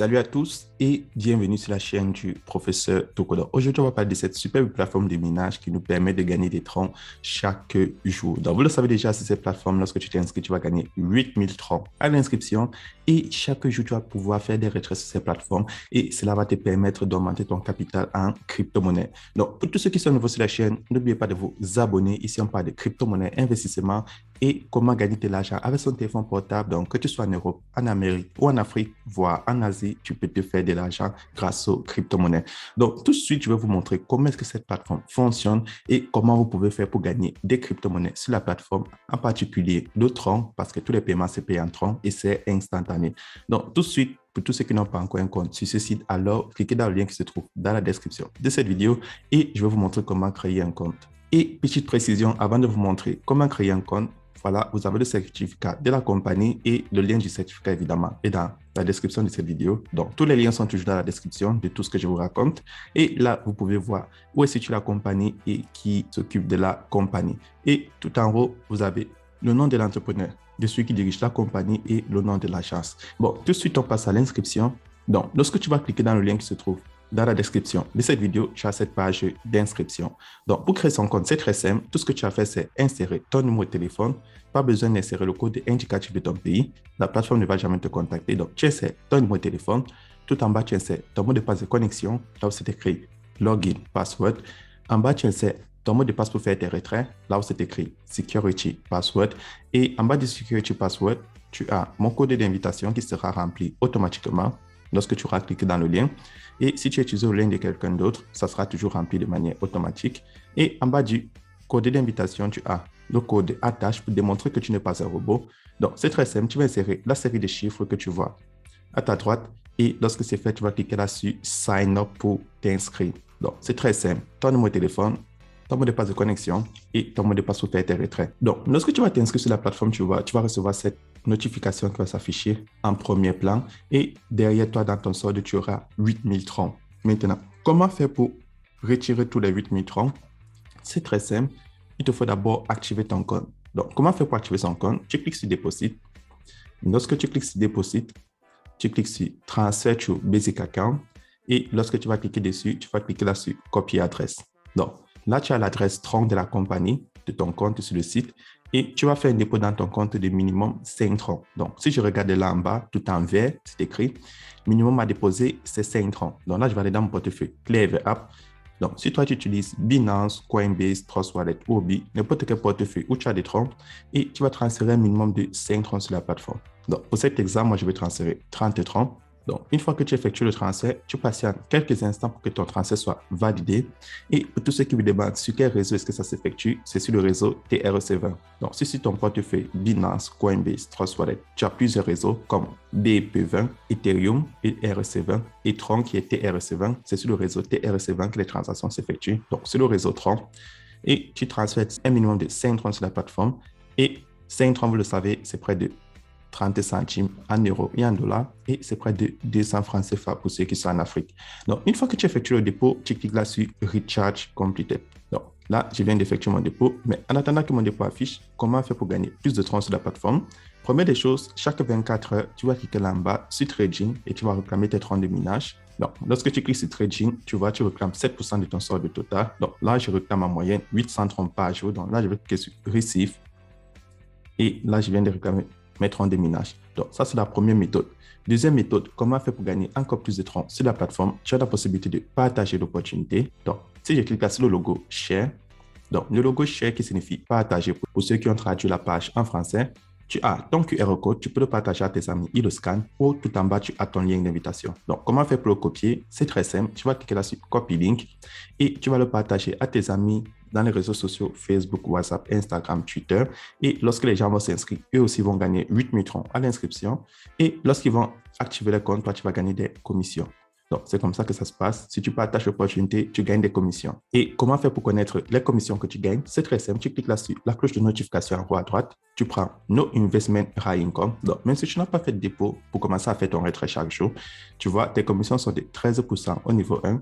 Salut à tous et bienvenue sur la chaîne du professeur Tokoda. Aujourd'hui, on va parler de cette superbe plateforme de minage qui nous permet de gagner des troncs chaque jour. Donc, vous le savez déjà, sur cette plateforme, lorsque tu t'inscris, tu vas gagner 8000 troncs à l'inscription et chaque jour, tu vas pouvoir faire des retraits sur cette plateforme et cela va te permettre d'augmenter ton capital en crypto-monnaie. Donc, pour tous ceux qui sont nouveaux sur la chaîne, n'oubliez pas de vous abonner. Ici, on parle de crypto-monnaie, investissement et comment gagner de l'argent avec son téléphone portable. Donc, que tu sois en Europe, en Amérique ou en Afrique, voire en Asie, tu peux te faire de l'argent grâce aux crypto-monnaies. Donc, tout de suite, je vais vous montrer comment est-ce que cette plateforme fonctionne et comment vous pouvez faire pour gagner des crypto-monnaies sur la plateforme, en particulier le Tron, parce que tous les paiements se payent en Tron et c'est instantané. Donc, tout de suite, pour tous ceux qui n'ont pas encore un compte sur ce site, alors cliquez dans le lien qui se trouve dans la description de cette vidéo et je vais vous montrer comment créer un compte. Et petite précision, avant de vous montrer comment créer un compte, voilà, vous avez le certificat de la compagnie et le lien du certificat, évidemment, est dans la description de cette vidéo. Donc, tous les liens sont toujours dans la description de tout ce que je vous raconte. Et là, vous pouvez voir où est située la compagnie et qui s'occupe de la compagnie. Et tout en haut, vous avez le nom de l'entrepreneur, de celui qui dirige la compagnie et le nom de l'agence. Bon, tout de suite, on passe à l'inscription. Donc, lorsque tu vas cliquer dans le lien qui se trouve dans la description de cette vidéo, tu as cette page d'inscription. Donc, pour créer son compte, c'est très simple. Tout ce que tu as fait, c'est insérer ton numéro de téléphone. Pas besoin d'insérer le code indicatif de ton pays. La plateforme ne va jamais te contacter. Donc, tu insères ton numéro de téléphone. Tout en bas, tu insères ton mot de passe de connexion. Là où c'est écrit login, password. En bas, tu insères ton mot de passe pour faire tes retraits. Là où c'est écrit security, password. Et en bas du security password, tu as mon code d'invitation qui sera rempli automatiquement lorsque tu auras cliqué dans le lien. Et si tu utilises le lien de quelqu'un d'autre, ça sera toujours rempli de manière automatique. Et en bas du code d'invitation, tu as le code attache pour démontrer que tu n'es pas un robot. Donc, c'est très simple. Tu vas insérer la série de chiffres que tu vois à ta droite. Et lorsque c'est fait, tu vas cliquer là-dessus Sign up pour t'inscrire. Donc, c'est très simple. Ton numéro de téléphone, ton mot de passe de connexion et ton mot de passe pour faire tes retraits. Donc, lorsque tu vas t'inscrire sur la plateforme, tu vas recevoir cette notification qui va s'afficher en premier plan et derrière toi, dans ton solde, tu auras 8000 troncs. Maintenant, comment faire pour retirer tous les 8000 troncs? C'est très simple. Il te faut d'abord activer ton compte. Donc, comment faire pour activer son compte? Tu cliques sur Deposit. Lorsque tu cliques sur Deposit, tu cliques sur Transfer to Basic Account et lorsque tu vas cliquer dessus, tu vas cliquer là sur Copier adresse. Donc, là, tu as l'adresse Tron de la compagnie, de ton compte sur le site et tu vas faire un dépôt dans ton compte de minimum 5 troncs. Donc, si je regarde là en bas, tout en vert, c'est écrit minimum à déposer, c'est 5 troncs. Donc là, je vais aller dans mon portefeuille Clever App. Donc, si toi, tu utilises Binance, Coinbase, Trust Wallet, Huobi, n'importe quel portefeuille où tu as des troncs et tu vas transférer un minimum de 5 troncs sur la plateforme. Donc, pour cet exemple, moi, je vais transférer 30 troncs. Donc, une fois que tu effectues le transfert, tu patientes quelques instants pour que ton transfert soit validé. Et pour tous ceux qui vous demandent sur quel réseau est-ce que ça s'effectue, c'est sur le réseau TRC20. Donc, si sur ton portefeuille Binance, Coinbase, Trust Wallet, tu as plusieurs réseaux comme BEP20, Ethereum et RC20 et Tron qui est TRC20, c'est sur le réseau TRC20 que les transactions s'effectuent. Donc, sur le réseau Tron. Et tu transfères un minimum de 5 Tron sur la plateforme. Et 5 Tron, vous le savez, c'est près de 30 centimes en euros et en dollars et c'est près de 200 francs CFA pour ceux qui sont en Afrique. Donc, une fois que tu effectues le dépôt, tu cliques là sur Recharge Completed. Donc, là, je viens d'effectuer mon dépôt, mais en attendant que mon dépôt affiche, comment faire pour gagner plus de troncs sur la plateforme? Première des choses, chaque 24 heures, tu vas cliquer là en bas sur Trading et tu vas réclamer tes troncs de minage. Donc, lorsque tu cliques sur Trading, tu réclames 7% de ton solde total. Donc, là, je réclame en moyenne 800 troncs par jour. Donc, là, je vais cliquer sur Receive et là, je viens de réclamer mes troncs de minage. Donc, ça, c'est la première méthode. Deuxième méthode, comment faire pour gagner encore plus de troncs sur la plateforme? Tu as la possibilité de partager l'opportunité. Donc, si je clique là sur le logo Share, donc le logo Share qui signifie partager pour ceux qui ont traduit la page en français, tu as ton QR code, tu peux le partager à tes amis, ils le scannent ou tout en bas, tu as ton lien d'invitation. Donc, comment faire pour le copier? C'est très simple. Tu vas cliquer là sur Copy Link et tu vas le partager à tes amis dans les réseaux sociaux Facebook, WhatsApp, Instagram, Twitter. Et lorsque les gens vont s'inscrire, eux aussi vont gagner 8000 troncs à l'inscription. Et lorsqu'ils vont activer le compte, toi, tu vas gagner des commissions. Donc, c'est comme ça que ça se passe. Si tu partages l'opportunité, tu gagnes des commissions. Et comment faire pour connaître les commissions que tu gagnes? C'est très simple. Tu cliques là sur la cloche de notification en haut à droite. Tu prends No Investment High Income. Donc, même si tu n'as pas fait de dépôt pour commencer à faire ton retrait chaque jour, tu vois, tes commissions sont de 13% au niveau 1,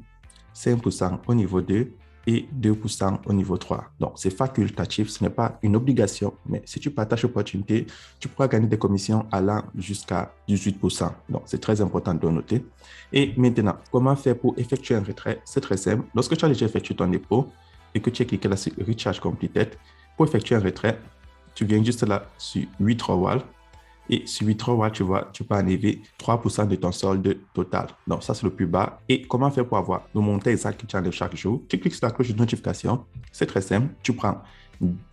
5% au niveau 2, et 2% au niveau 3. Donc, c'est facultatif, ce n'est pas une obligation, mais si tu partages l'opportunité, tu pourras gagner des commissions allant jusqu'à 18%. Donc, c'est très important de le noter. Et maintenant, comment faire pour effectuer un retrait? C'est très simple. Lorsque tu as déjà effectué ton dépôt et que tu as cliqué là sur Recharge Completed, pour effectuer un retrait, tu viens juste là sur Withdrawal. Et sur Withdrawal, tu vois, tu peux enlever 3% de ton solde total. Donc, ça, c'est le plus bas. Et comment faire pour avoir le montant exact que tu enlèves chaque jour? Tu cliques sur la cloche de notification. C'est très simple. Tu prends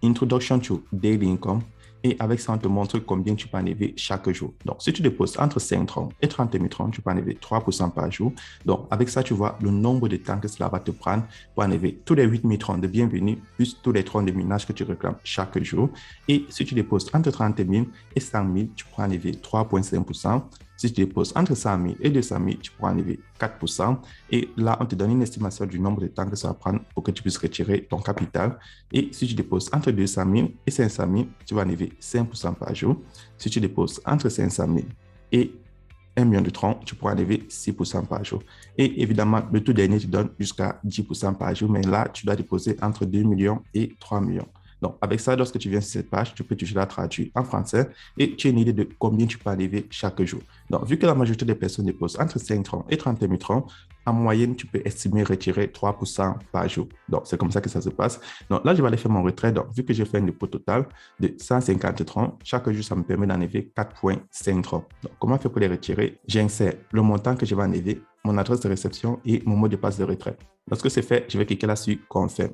Introduction to Daily Income. Et avec ça, on te montre combien tu peux enlever chaque jour. Donc, si tu déposes entre 5 troncs et 30 000 troncs, tu peux enlever 3% par jour. Donc, avec ça, tu vois le nombre de temps que cela va te prendre pour enlever tous les 8 000 troncs de bienvenue, plus tous les troncs de minage que tu réclames chaque jour. Et si tu déposes entre 30 000 et 100 000, tu pourras enlever 3,5%. Si tu déposes entre 100 000 et 200 000, tu pourras enlever 4%. Et là, on te donne une estimation du nombre de temps que ça va prendre pour que tu puisses retirer ton capital. Et si tu déposes entre 200 000 et 500 000, tu vas enlever 5% par jour. Si tu déposes entre 500 000 et 1 million de troncs, tu pourras enlever 6% par jour. Et évidemment, le tout dernier te donne jusqu'à 10% par jour, mais là, tu dois déposer entre 2 millions et 3 millions. Donc, avec ça, lorsque tu viens sur cette page, tu peux toujours la traduire en français et tu as une idée de combien tu peux enlever chaque jour. Donc, vu que la majorité des personnes déposent entre 5 troncs et 30 000 troncs, en moyenne, tu peux estimer retirer 3% par jour. Donc, c'est comme ça que ça se passe. Donc, là, je vais aller faire mon retrait. Donc, vu que j'ai fait un dépôt total de 150 troncs, chaque jour, ça me permet d'enlever 4,5 troncs. Donc, comment faire pour les retirer? J'insère le montant que je vais enlever, mon adresse de réception et mon mot de passe de retrait. Lorsque c'est fait, je vais cliquer là sur Confirme.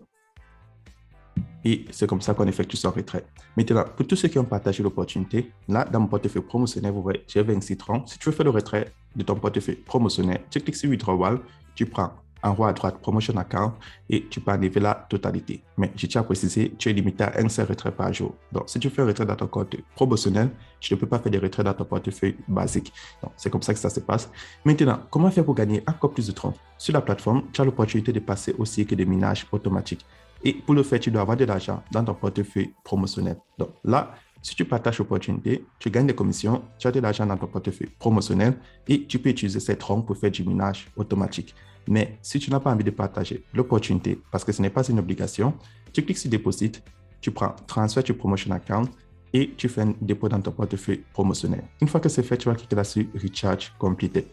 Et c'est comme ça qu'on effectue son retrait. Maintenant, pour tous ceux qui ont partagé l'opportunité, là, dans mon portefeuille promotionnel, vous voyez, j'ai 26 troncs. Si tu veux faire le retrait de ton portefeuille promotionnel, tu cliques sur Withdrawal, tu prends en haut à droite Promotion Account et tu peux enlever la totalité. Mais je tiens à préciser, tu es limité à un seul retrait par jour. Donc, si tu fais un retrait dans ton compte promotionnel, tu ne peux pas faire des retraits dans ton portefeuille basique. Donc, c'est comme ça que ça se passe. Maintenant, comment faire pour gagner encore plus de troncs? Sur la plateforme, tu as l'opportunité de passer au cycle de minage automatique. Et pour le faire, tu dois avoir de l'argent dans ton portefeuille promotionnel. Donc là, si tu partages l'opportunité, tu gagnes des commissions, tu as de l'argent dans ton portefeuille promotionnel et tu peux utiliser ces troncs pour faire du minage automatique. Mais si tu n'as pas envie de partager l'opportunité, parce que ce n'est pas une obligation, tu cliques sur Deposit, tu prends Transfer to Promotion Account et tu fais un dépôt dans ton portefeuille promotionnel. Une fois que c'est fait, tu vas cliquer là sur Recharge Completed.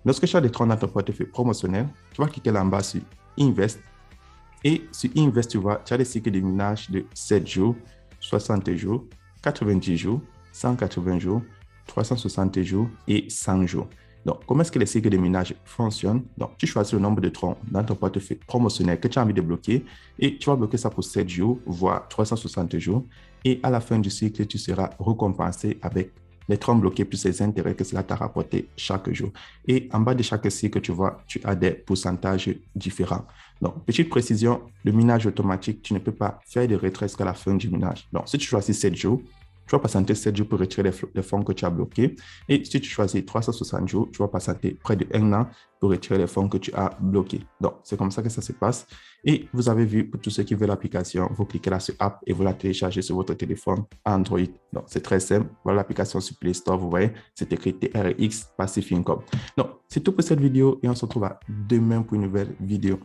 Lorsque tu as des troncs dans ton portefeuille promotionnel, tu vas cliquer là en bas sur Invest. Et sur Invest, tu vois, tu as des cycles de minage de 7 jours, 60 jours, 90 jours, 180 jours, 360 jours et 100 jours. Donc, comment est-ce que les cycles de minage fonctionnent? Donc, tu choisis le nombre de troncs dans ton portefeuille promotionnel que tu as envie de bloquer et tu vas bloquer ça pour 7 jours, voire 360 jours. Et à la fin du cycle, tu seras récompensé avec les troncs bloqués plus les intérêts que cela t'a rapporté chaque jour. Et en bas de chaque cycle, tu vois, tu as des pourcentages différents. Donc, petite précision, le minage automatique, tu ne peux pas faire de retrait jusqu'à la fin du minage. Donc, si tu choisis 7 jours, tu vas patienter 7 jours pour retirer les fonds que tu as bloqués. Et si tu choisis 360 jours, tu vas patienter près de 1 an pour retirer les fonds que tu as bloqués. Donc, c'est comme ça que ça se passe. Et vous avez vu, pour tous ceux qui veulent l'application, vous cliquez là sur App et vous la téléchargez sur votre téléphone Android. Donc, c'est très simple. Voilà l'application sur Play Store, vous voyez, c'est écrit TRX Passive Income. Donc, c'est tout pour cette vidéo et on se retrouve demain pour une nouvelle vidéo.